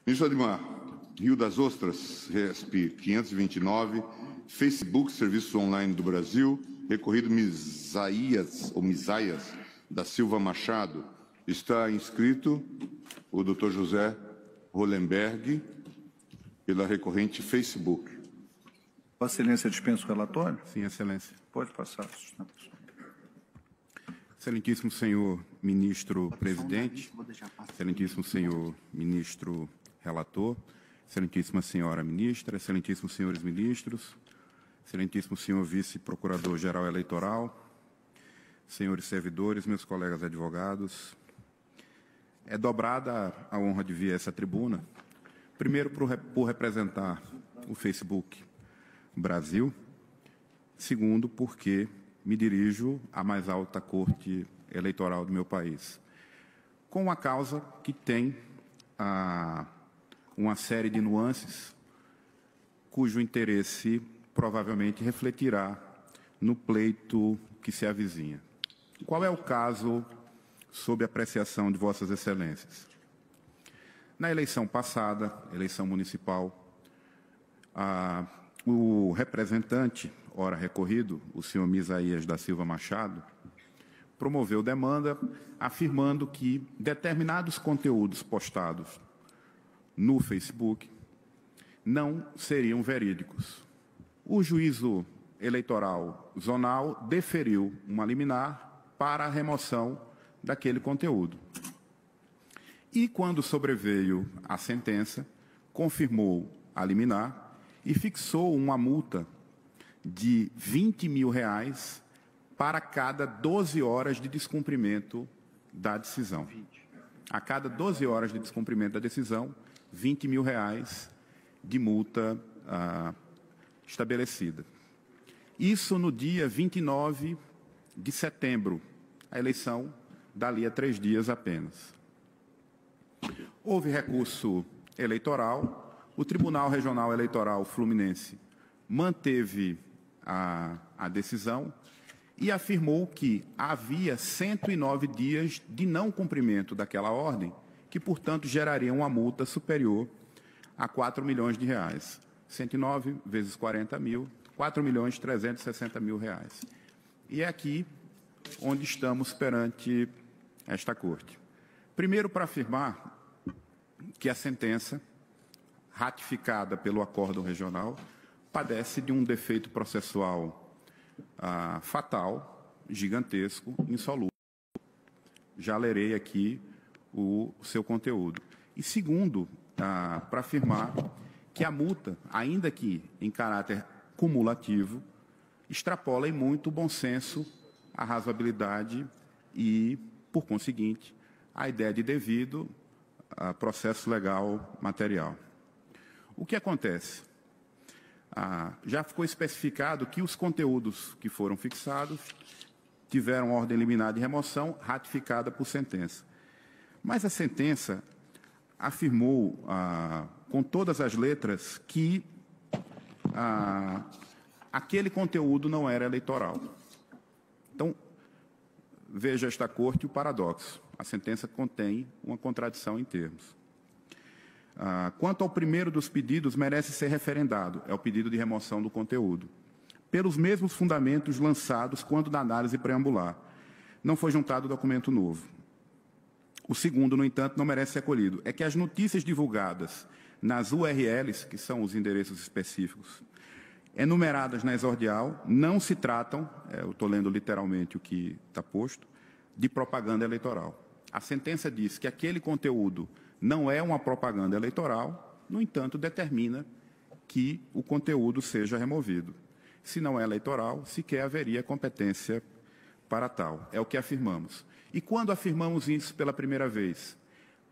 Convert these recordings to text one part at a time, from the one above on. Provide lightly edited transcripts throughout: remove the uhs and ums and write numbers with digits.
Ministro Admar, Rio das Ostras, RESP 529, Facebook, Serviços Online do Brasil, recorrido Misaias da Silva Machado. Está inscrito o Dr. José Hollenberg, pela recorrente Facebook. Vossa Excelência dispensa o relatório? Sim, Excelência. Pode passar. Excelentíssimo senhor ministro presidente, excelentíssimo senhor ministro relator, excelentíssima senhora ministra, excelentíssimos senhores ministros, excelentíssimo senhor vice-procurador-geral eleitoral, senhores servidores, meus colegas advogados. É dobrada a honra de vir a essa tribuna, primeiro por representar o Facebook Brasil, segundo porque me dirijo à mais alta corte eleitoral do meu país, com uma causa que tem uma série de nuances cujo interesse provavelmente refletirá no pleito que se avizinha. Qual é o caso sob apreciação de Vossas Excelências? Na eleição passada, eleição municipal, o representante, ora recorrido, o senhor Misaias da Silva Machado, promoveu demanda afirmando que determinados conteúdos postados no Facebook não seriam verídicos. O juízo eleitoral zonal deferiu uma liminar para a remoção daquele conteúdo. E, quando sobreveio a sentença, confirmou a liminar e fixou uma multa de R$20 mil para cada 12 horas de descumprimento da decisão. A cada 12 horas de descumprimento da decisão, R$20 mil de multa estabelecida. Isso no dia 29 de setembro, a eleição dali a 3 dias apenas. Houve recurso eleitoral, o Tribunal Regional Eleitoral Fluminense manteve a decisão e afirmou que havia 109 dias de não cumprimento daquela ordem, que, portanto, geraria uma multa superior a R$4 milhões. 109 vezes 40 mil, R$4.360.000. E é aqui onde estamos perante esta Corte. Primeiro, para afirmar que a sentença, ratificada pelo Acórdão Regional, padece de um defeito processual fatal, gigantesco, insolúvel. Já lerei aqui o seu conteúdo. E segundo, para afirmar que a multa, ainda que em caráter cumulativo, extrapola em muito o bom senso, a razoabilidade e, por conseguinte, a ideia de devido processo legal material. O que acontece? Já ficou especificado que os conteúdos que foram fixados tiveram ordem liminar de remoção ratificada por sentença. Mas a sentença afirmou, com todas as letras, que aquele conteúdo não era eleitoral. Então, veja esta Corte o paradoxo. A sentença contém uma contradição em termos. Quanto ao primeiro dos pedidos, merece ser referendado, é o pedido de remoção do conteúdo, pelos mesmos fundamentos lançados quando da análise preambular. Não foi juntado documento novo. O segundo, no entanto, não merece ser acolhido. É que as notícias divulgadas nas URLs, que são os endereços específicos, enumeradas na exordial, não se tratam, eu estou lendo literalmente o que está posto, de propaganda eleitoral. A sentença diz que aquele conteúdo não é uma propaganda eleitoral, no entanto, determina que o conteúdo seja removido. Se não é eleitoral, sequer haveria competência para tal. É o que afirmamos. E quando afirmamos isso pela primeira vez?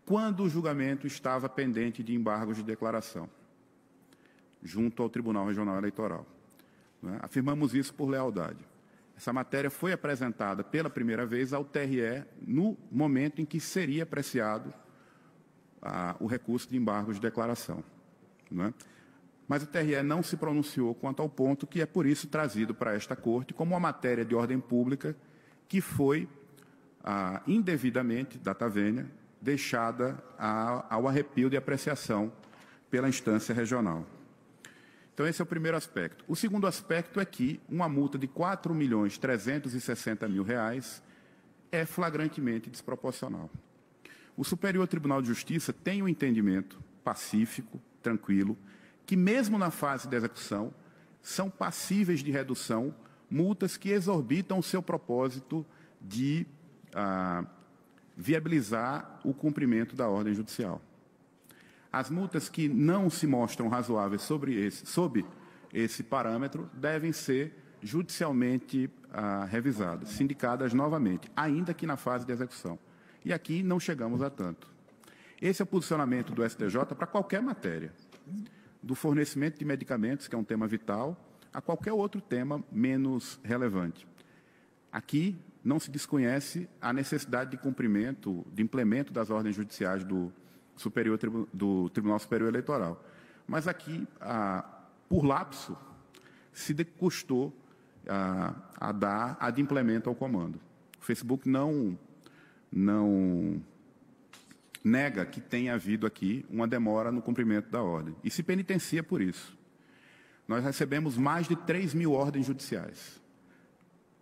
Quando o julgamento estava pendente de embargos de declaração, junto ao Tribunal Regional Eleitoral. Afirmamos isso por lealdade. Essa matéria foi apresentada pela primeira vez ao TRE no momento em que seria apreciado o recurso de embargos de declaração. Mas o TRE não se pronunciou quanto ao ponto que é, por isso, trazido para esta Corte como uma matéria de ordem pública que foi indevidamente, data vênia, deixada ao arrepio de apreciação pela instância regional. Então, esse é o primeiro aspecto. O segundo aspecto é que uma multa de R$ 4.360.000 é flagrantemente desproporcional. O Superior Tribunal de Justiça tem um entendimento pacífico, tranquilo, que mesmo na fase de execução são passíveis de redução multas que exorbitam o seu propósito de viabilizar o cumprimento da ordem judicial. As multas que não se mostram razoáveis sob esse parâmetro devem ser judicialmente revisadas, sindicadas novamente, ainda que na fase de execução. E aqui não chegamos a tanto. Esse é o posicionamento do STJ para qualquer matéria, do fornecimento de medicamentos, que é um tema vital, a qualquer outro tema menos relevante. Aqui não se desconhece a necessidade de cumprimento, de implemento das ordens judiciais do Tribunal Superior Eleitoral. Mas aqui, por lapso, se custou a dar a de implemento ao comando. O Facebook não nega que tenha havido aqui uma demora no cumprimento da ordem e se penitencia por isso. Nós recebemos mais de 3.000 ordens judiciais.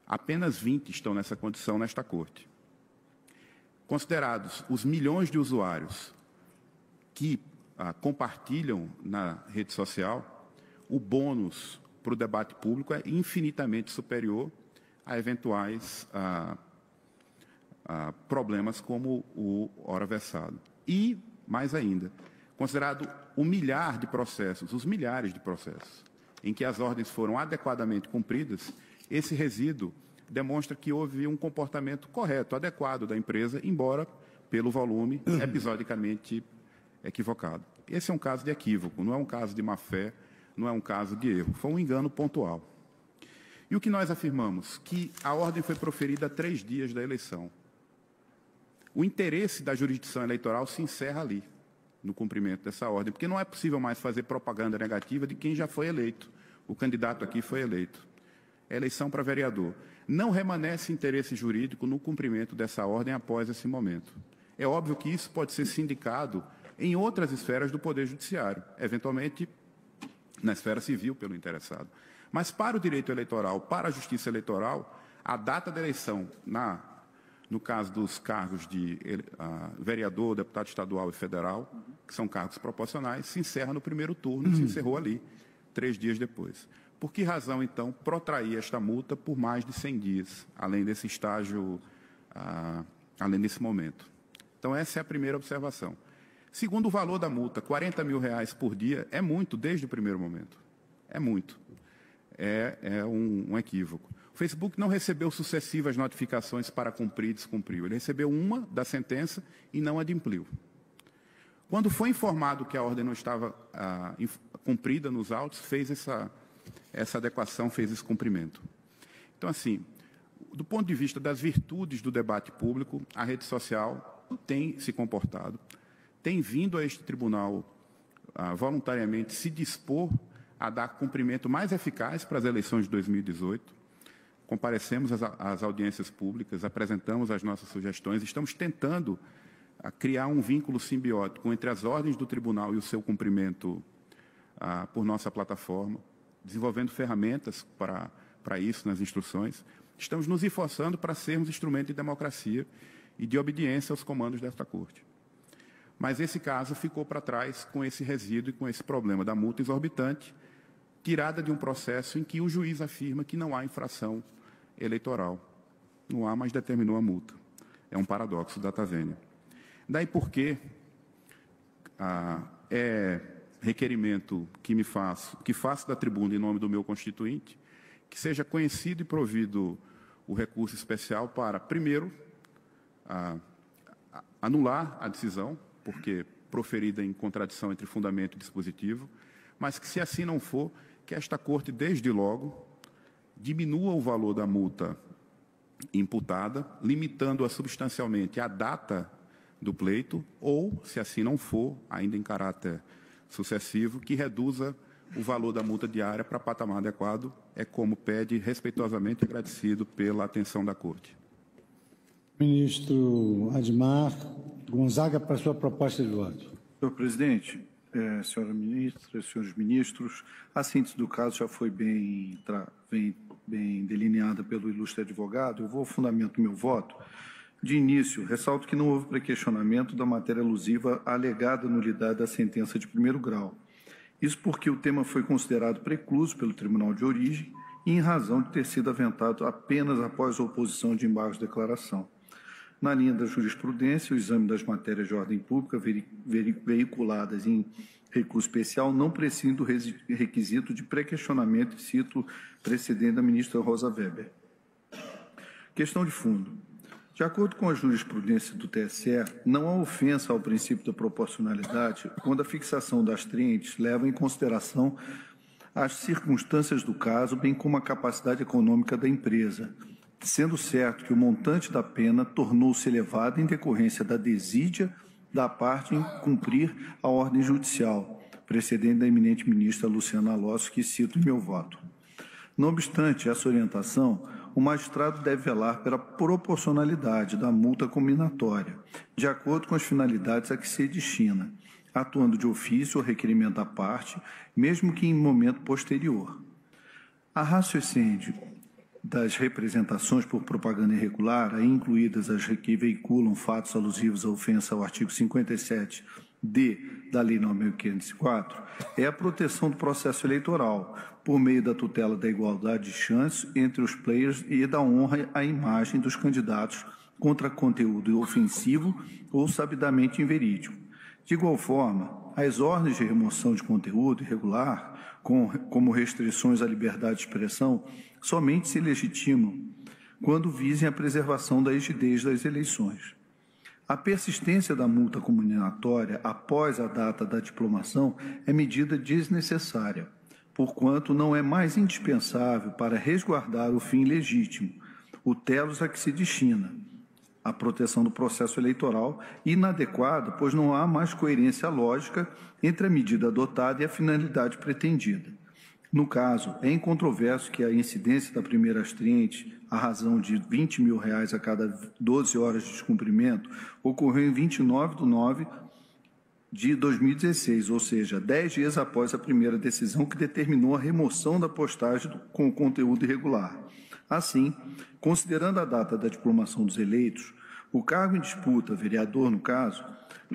Apenas 20 estão nessa condição nesta Corte. Considerados os milhões de usuários que compartilham na rede social, o bônus para o debate público é infinitamente superior a eventuais problemas como o ora versado. E, mais ainda, considerado os milhares de processos em que as ordens foram adequadamente cumpridas, esse resíduo demonstra que houve um comportamento correto, adequado da empresa, embora pelo volume episodicamente equivocado. Esse é um caso de equívoco, não é um caso de má-fé, não é um caso de erro, foi um engano pontual. E o que nós afirmamos? Que a ordem foi proferida a 3 dias da eleição. O interesse da jurisdição eleitoral se encerra ali, no cumprimento dessa ordem, porque não é possível mais fazer propaganda negativa de quem já foi eleito. O candidato aqui foi eleito. É eleição para vereador. Não remanesce interesse jurídico no cumprimento dessa ordem após esse momento. É óbvio que isso pode ser sindicado em outras esferas do Poder Judiciário, eventualmente na esfera civil pelo interessado. Mas para o direito eleitoral, para a justiça eleitoral, a data da eleição, no caso dos cargos de vereador, deputado estadual e federal, que são cargos proporcionais, se encerra no primeiro turno, se encerrou ali 3 dias depois. Por que razão, então, protrair esta multa por mais de 100 dias, além desse estágio, além desse momento? Então, essa é a primeira observação. Segundo, o valor da multa, R$ 40.000 por dia, é muito desde o primeiro momento. É muito. É um equívoco. O Facebook não recebeu sucessivas notificações para cumprir e descumpriu. Ele recebeu uma da sentença e não adimpliu. Quando foi informado que a ordem não estava cumprida nos autos, fez essa adequação, fez esse cumprimento. Então, assim, do ponto de vista das virtudes do debate público, a rede social tem se comportado, tem vindo a este tribunal voluntariamente se dispor a dar cumprimento mais eficaz para as eleições de 2018. Comparecemos às audiências públicas, apresentamos as nossas sugestões, estamos tentando criar um vínculo simbiótico entre as ordens do tribunal e o seu cumprimento por nossa plataforma, desenvolvendo ferramentas para isso nas instruções. Estamos nos esforçando para sermos instrumento de democracia e de obediência aos comandos desta Corte. Mas esse caso ficou para trás com esse resíduo e com esse problema da multa exorbitante, tirada de um processo em que o juiz afirma que não há infração eleitoral. Não há, mas determinou a multa. É um paradoxo data vênia. Daí porque é requerimento que faço da tribuna em nome do meu constituinte, que seja conhecido e provido o recurso especial para, primeiro, anular a decisão, porque proferida em contradição entre fundamento e dispositivo, mas que, se assim não for, que esta Corte, desde logo, diminua o valor da multa imputada, limitando-a substancialmente à data do pleito, ou, se assim não for, ainda em caráter sucessivo, que reduza o valor da multa diária para patamar adequado, é como pede respeitosamente agradecido pela atenção da Corte. Ministro Admar Gonzaga, para a sua proposta de voto. Senhor presidente, senhora ministra, senhores ministros, a síntese do caso já foi bem delineada pelo ilustre advogado. Eu vou ao fundamento do meu voto. De início, ressalto que não houve pré-questionamento da matéria alusiva à alegada nulidade da sentença de primeiro grau. Isso porque o tema foi considerado precluso pelo Tribunal de Origem e em razão de ter sido aventado apenas após a oposição de embargos de declaração. Na linha da jurisprudência, o exame das matérias de ordem pública veiculadas em recurso especial não prescinde do requisito de pré-questionamento, e cito precedente da ministra Rosa Weber. Questão de fundo. De acordo com a jurisprudência do TSE, não há ofensa ao princípio da proporcionalidade quando a fixação das trentes leva em consideração as circunstâncias do caso, bem como a capacidade econômica da empresa, sendo certo que o montante da pena tornou-se elevado em decorrência da desídia da parte em cumprir a ordem judicial, precedente da eminente ministra Luciana Alossi, que cito em meu voto. Não obstante essa orientação, o magistrado deve velar pela proporcionalidade da multa combinatória, de acordo com as finalidades a que se destina, atuando de ofício ou requerimento da parte, mesmo que em momento posterior. A raciocínio das representações por propaganda irregular, aí incluídas as que veiculam fatos alusivos à ofensa ao artigo 57-D da Lei 9.504, é a proteção do processo eleitoral, por meio da tutela da igualdade de chances entre os players e da honra à imagem dos candidatos contra conteúdo ofensivo ou sabidamente inverídico. De igual forma, as ordens de remoção de conteúdo irregular, como restrições à liberdade de expressão, somente se legitimam quando visem a preservação da rigidez das eleições. A persistência da multa combinatória após a data da diplomação é medida desnecessária, porquanto não é mais indispensável para resguardar o fim legítimo, o telos a que se destina, a proteção do processo eleitoral, inadequada, pois não há mais coerência lógica entre a medida adotada e a finalidade pretendida. No caso, é incontroverso que a incidência da primeira astriente, à razão de R$20 mil a cada 12 horas de descumprimento, ocorreu em 29/9 de 2016, ou seja, 10 dias após a primeira decisão que determinou a remoção da postagem com o conteúdo irregular. Assim, considerando a data da diplomação dos eleitos, o cargo em disputa, vereador no caso,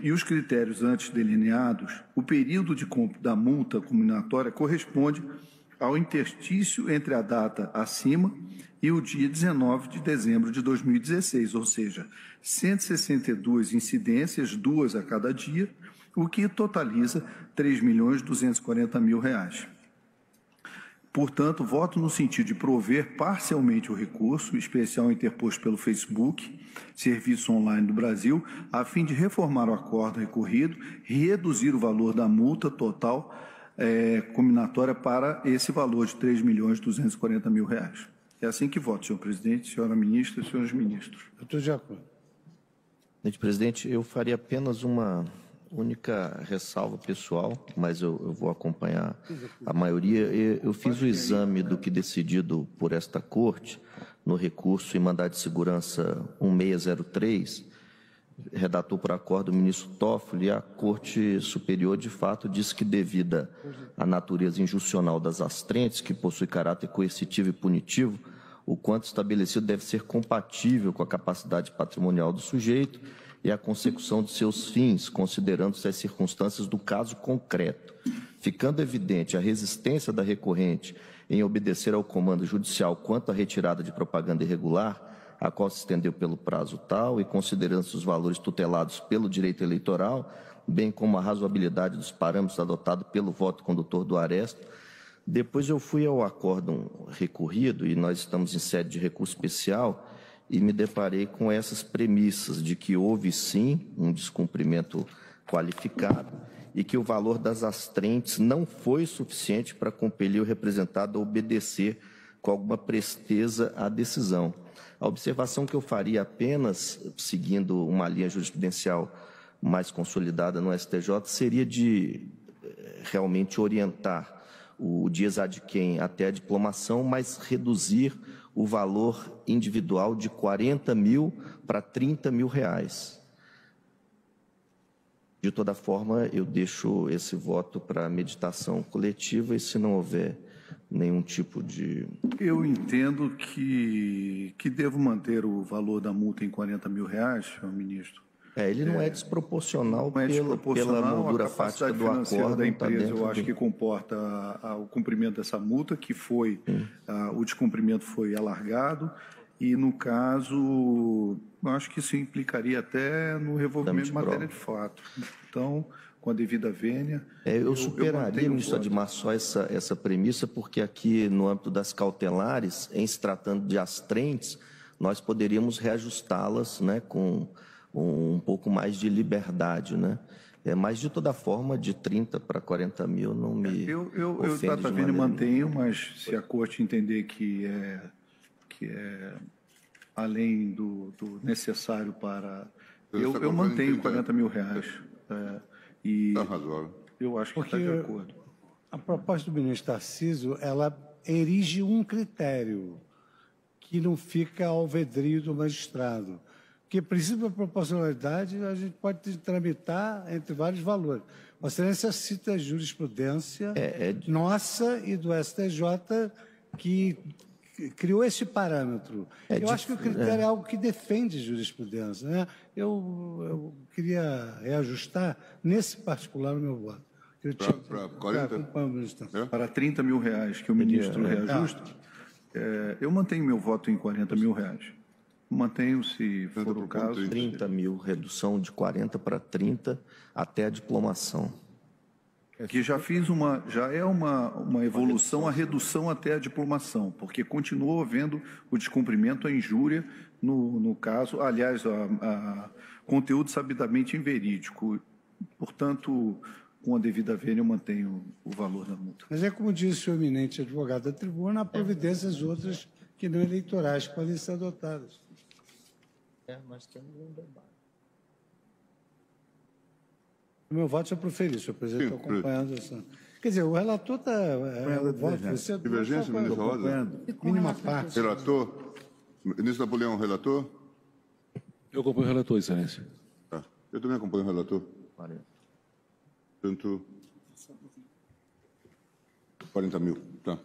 e os critérios antes delineados, o período de compra da multa combinatória corresponde ao interstício entre a data acima e o dia 19 de dezembro de 2016, ou seja, 162 incidências, 2 a cada dia, o que totaliza R$3.240.000. Portanto, voto no sentido de prover parcialmente o recurso especial interposto pelo Facebook, Serviço Online do Brasil, a fim de reformar o acordo recorrido e reduzir o valor da multa total combinatória para esse valor de R$3.240.000. É assim que voto, senhor presidente, senhora ministra e senhores ministros. Eu estou de acordo. Senhor presidente, eu faria apenas uma única ressalva pessoal, mas eu vou acompanhar a maioria. Eu fiz o exame do que decidido por esta Corte no recurso em mandado de segurança 1603, redatou por acordo o ministro Toffoli, e a Corte Superior, de fato, disse que, devida à natureza injuncional das astrentes, que possui caráter coercitivo e punitivo, o quanto estabelecido deve ser compatível com a capacidade patrimonial do sujeito e a consecução de seus fins, considerando-se as circunstâncias do caso concreto. Ficando evidente a resistência da recorrente em obedecer ao comando judicial quanto à retirada de propaganda irregular, a qual se estendeu pelo prazo tal, e considerando-se os valores tutelados pelo direito eleitoral, bem como a razoabilidade dos parâmetros adotados pelo voto condutor do aresto, depois eu fui ao acórdão recorrido, e nós estamos em sede de recurso especial, e me deparei com essas premissas de que houve, sim, um descumprimento qualificado e que o valor das astrentes não foi suficiente para compelir o representado a obedecer com alguma presteza à decisão. A observação que eu faria apenas, seguindo uma linha jurisprudencial mais consolidada no STJ, seria de realmente orientar o dies ad quem até a diplomação, mas reduzir o valor individual de 40 mil para 30 mil reais. De toda forma, eu deixo esse voto para meditação coletiva e, se não houver nenhum tipo de... Eu entendo que devo manter o valor da multa em 40 mil reais, senhor ministro. Ele não é desproporcional, Não é pela desproporcional moldura a fática capacidade do financeira acordo. da Tá empresa, dentro eu acho do... que comporta o cumprimento dessa multa, que foi, o descumprimento foi alargado, e, no caso, eu acho que isso implicaria até no revolvimento de matéria de fato. Então, com a devida vênia... eu superaria, ministro Admar, só essa premissa, porque aqui, no âmbito das cautelares, em se tratando de astrentes, nós poderíamos reajustá-las, né, com um pouco mais de liberdade, né? Mas, de toda forma, de 30 para 40 mil não me Eu, ofende data de vênia, maneira mantenho, mas se a Corte entender que é além do necessário para... Eu mantenho 40 mil reais. E Está razoável. eu acho que está de acordo. A proposta do ministro Tarcísio, ela erige um critério que não fica ao vedrio do magistrado. Porque, princípio da proporcionalidade, a gente pode tramitar entre vários valores. Vossa Excelência cita a jurisprudência nossa e do STJ que criou esse parâmetro. Eu acho que o critério é algo que defende jurisprudência, né? Eu queria reajustar, nesse particular, o meu voto. Para 40? Para 30 mil reais que o ministro reajusta, eu mantenho meu voto em 40 mil reais. Mantenho, se for o caso. 30 mil, redução de 40 para 30, até a diplomação. Que já é uma evolução, a redução até a diplomação, porque continua havendo o descumprimento, a injúria, no caso, aliás, conteúdo sabidamente inverídico. Portanto, com a devida vênia, eu mantenho o valor da multa. Mas é como disse o eminente advogado da tribuna, há providências outras que não eleitorais que podem ser adotadas. Nós temos um debate. O meu voto já proferi, senhor presidente, estou acompanhando essa... Quer dizer, o relator está... Divergência, ministro Rosa? Mínima parte. Relator? Ministro Napoleão, relator? Eu acompanho o relator, excelência. Tá. Eu também acompanho o relator. Portanto, 40 mil. Tá.